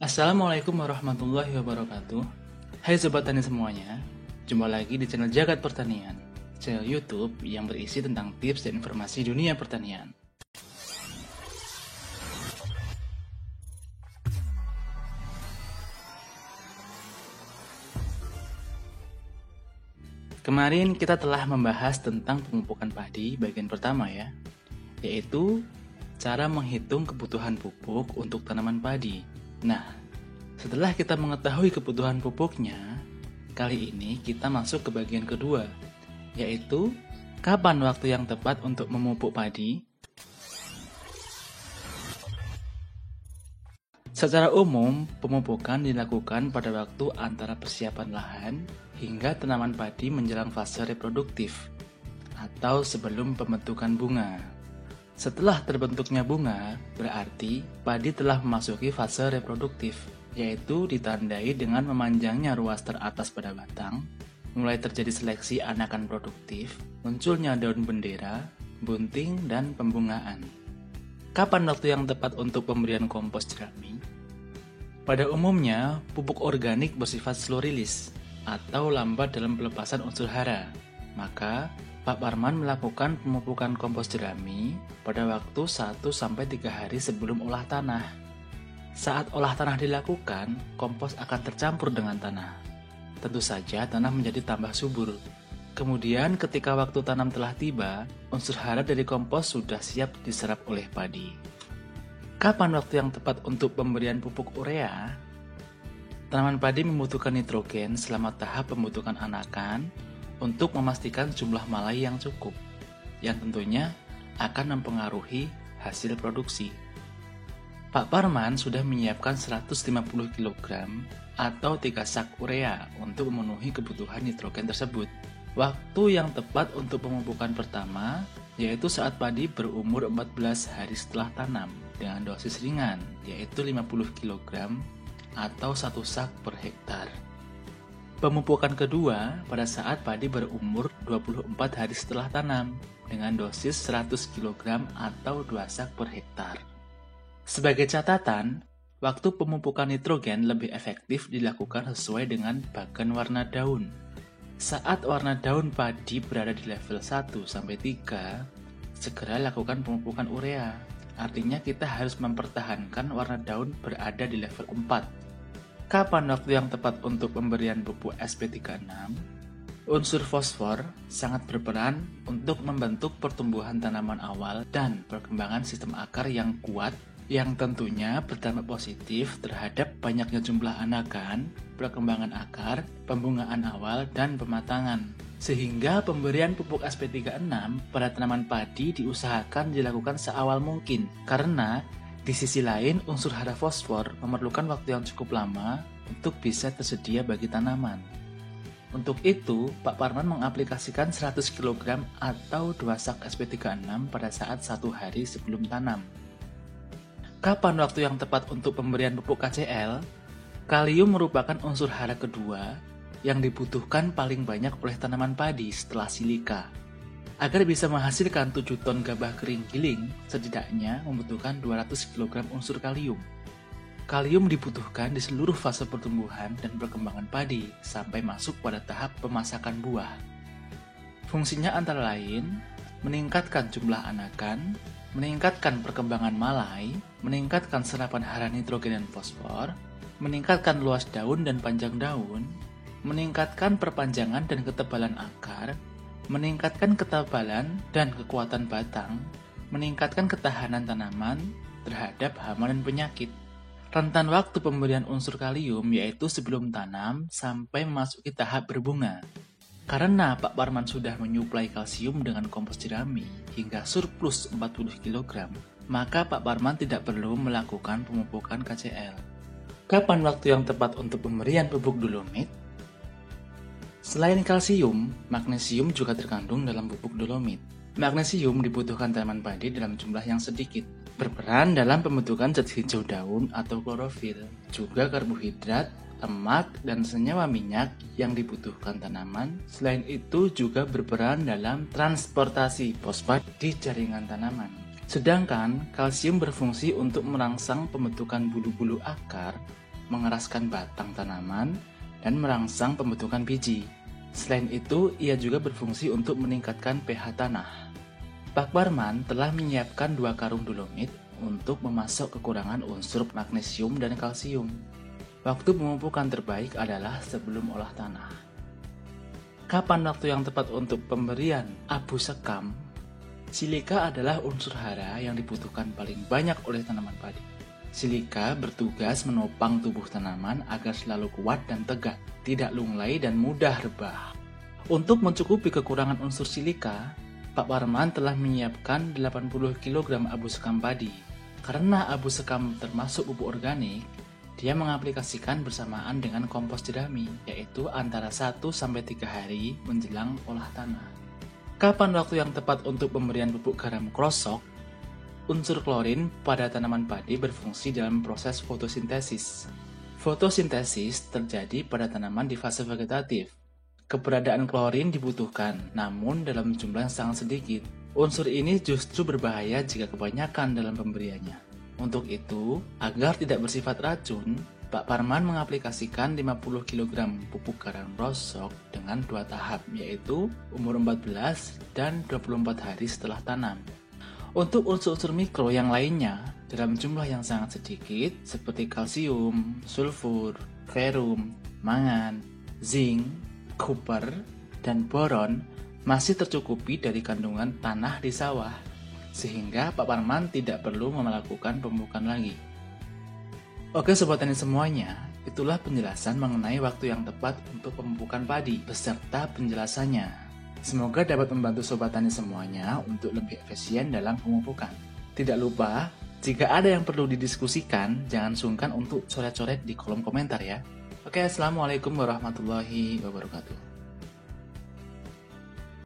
Assalamualaikum warahmatullahi wabarakatuh. Hai Sobat Tani semuanya, jumpa lagi di channel Jagat Pertanian, channel YouTube yang berisi tentang tips dan informasi dunia pertanian. Kemarin kita telah membahas tentang pemupukan padi bagian pertama ya, yaitu cara menghitung kebutuhan pupuk untuk tanaman padi. Nah, setelah kita mengetahui kebutuhan pupuknya, kali ini kita masuk ke bagian kedua, yaitu kapan waktu yang tepat untuk memupuk padi. Secara umum, pemupukan dilakukan pada waktu antara persiapan lahan hingga tanaman padi menjelang fase reproduktif atau sebelum pembentukan bunga. Setelah terbentuknya bunga, berarti padi telah memasuki fase reproduktif, yaitu ditandai dengan memanjangnya ruas teratas pada batang, mulai terjadi seleksi anakan produktif, munculnya daun bendera, bunting, dan pembungaan. Kapan waktu yang tepat untuk pemberian kompos jerami? Pada umumnya, pupuk organik bersifat slow release atau lambat dalam pelepasan unsur hara. Maka, Pak Parman melakukan pemupukan kompos jerami pada waktu 1-3 hari sebelum olah tanah. Saat olah tanah dilakukan, kompos akan tercampur dengan tanah. Tentu saja tanah menjadi tambah subur. Kemudian ketika waktu tanam telah tiba, unsur hara dari kompos sudah siap diserap oleh padi. Kapan waktu yang tepat untuk pemberian pupuk urea? Tanaman padi membutuhkan nitrogen selama tahap pembentukan anakan untuk memastikan jumlah malai yang cukup, yang tentunya akan mempengaruhi hasil produksi. Pak Parman sudah menyiapkan 150 kg atau 3 sak urea untuk memenuhi kebutuhan nitrogen tersebut. Waktu yang tepat untuk pemupukan pertama yaitu saat padi berumur 14 hari setelah tanam dengan dosis ringan yaitu 50 kg atau 1 sak per hektar. Pemupukan kedua pada saat padi berumur 24 hari setelah tanam dengan dosis 100 kg atau 2 sak per hektar. Sebagai catatan, waktu pemupukan nitrogen lebih efektif dilakukan sesuai dengan bagan warna daun. Saat warna daun padi berada di level 1-3, segera lakukan pemupukan urea. Artinya kita harus mempertahankan warna daun berada di level 4. Kapan waktu yang tepat untuk pemberian pupuk SP36? Unsur fosfor sangat berperan untuk membentuk pertumbuhan tanaman awal dan perkembangan sistem akar yang kuat yang tentunya berdampak positif terhadap banyaknya jumlah anakan, perkembangan akar, pembungaan awal, dan pematangan. Sehingga pemberian pupuk SP36 pada tanaman padi diusahakan dilakukan seawal mungkin, karena di sisi lain unsur hara fosfor memerlukan waktu yang cukup lama untuk bisa tersedia bagi tanaman. Untuk itu, Pak Parman mengaplikasikan 100 kg atau 2 sak SP36 pada saat 1 hari sebelum tanam. Kapan waktu yang tepat untuk pemberian pupuk KCl? Kalium merupakan unsur hara kedua yang dibutuhkan paling banyak oleh tanaman padi setelah silika. Agar bisa menghasilkan 7 ton gabah kering giling, setidaknya membutuhkan 200 kg unsur kalium. Kalium dibutuhkan di seluruh fase pertumbuhan dan perkembangan padi sampai masuk pada tahap pemasakan buah. Fungsinya antara lain meningkatkan jumlah anakan, meningkatkan perkembangan malai, meningkatkan serapan hara nitrogen dan fosfor, meningkatkan luas daun dan panjang daun, meningkatkan perpanjangan dan ketebalan akar, meningkatkan ketebalan dan kekuatan batang, meningkatkan ketahanan tanaman terhadap hama dan penyakit. Rentan waktu pemberian unsur kalium yaitu sebelum tanam sampai memasuki tahap berbunga. Karena Pak Parman sudah menyuplai kalsium dengan kompos jerami hingga surplus 40 kg, maka Pak Parman tidak perlu melakukan pemupukan KCl. Kapan waktu yang tepat untuk pemberian pupuk dolomit? Selain kalsium, magnesium juga terkandung dalam pupuk dolomit. Magnesium dibutuhkan tanaman padi dalam jumlah yang sedikit, berperan dalam pembentukan zat hijau daun atau klorofil, juga karbohidrat, lemak, dan senyawa minyak yang dibutuhkan tanaman. Selain itu juga berperan dalam transportasi fosfat di jaringan tanaman. Sedangkan kalsium berfungsi untuk merangsang pembentukan bulu-bulu akar mengeraskan batang tanaman, dan merangsang pembentukan biji. Selain itu, ia juga berfungsi untuk meningkatkan pH tanah. Pak Parman telah menyiapkan 2 karung dolomit untuk memasok kekurangan unsur magnesium dan kalsium. Waktu pemupukan terbaik adalah sebelum olah tanah. Kapan waktu yang tepat untuk pemberian abu sekam? Silika adalah unsur hara yang dibutuhkan paling banyak oleh tanaman padi. Silika bertugas menopang tubuh tanaman agar selalu kuat dan tegak, tidak lunglai dan mudah rebah. Untuk mencukupi kekurangan unsur silika, Pak Parman telah menyiapkan 80 kg abu sekam padi. Karena abu sekam termasuk pupuk organik, dia mengaplikasikan bersamaan dengan kompos jerami, yaitu antara 1-3 hari menjelang olah tanah. Kapan waktu yang tepat untuk pemberian pupuk garam krosok? Unsur klorin pada tanaman padi berfungsi dalam proses fotosintesis. Fotosintesis terjadi pada tanaman di fase vegetatif. Keberadaan klorin dibutuhkan, namun dalam jumlah yang sangat sedikit. Unsur ini justru berbahaya jika kebanyakan dalam pemberiannya. Untuk itu, agar tidak bersifat racun, Pak Parman mengaplikasikan 50 kg pupuk garam krosok dengan 2 tahap, yaitu umur 14 dan 24 hari setelah tanam. Untuk unsur-unsur mikro yang lainnya, dalam jumlah yang sangat sedikit, seperti kalsium, sulfur, ferum, mangan, zinc, koper, dan boron, masih tercukupi dari kandungan tanah di sawah, sehingga Pak Parman tidak perlu melakukan pemupukan lagi. Oke Sobat Tani semuanya, itulah penjelasan mengenai waktu yang tepat untuk pemupukan padi beserta penjelasannya. Semoga dapat membantu Sobat Tani semuanya untuk lebih efisien dalam pemupukan. Tidak lupa, jika ada yang perlu didiskusikan, jangan sungkan untuk coret-coret di kolom komentar ya. Oke, Assalamualaikum warahmatullahi wabarakatuh.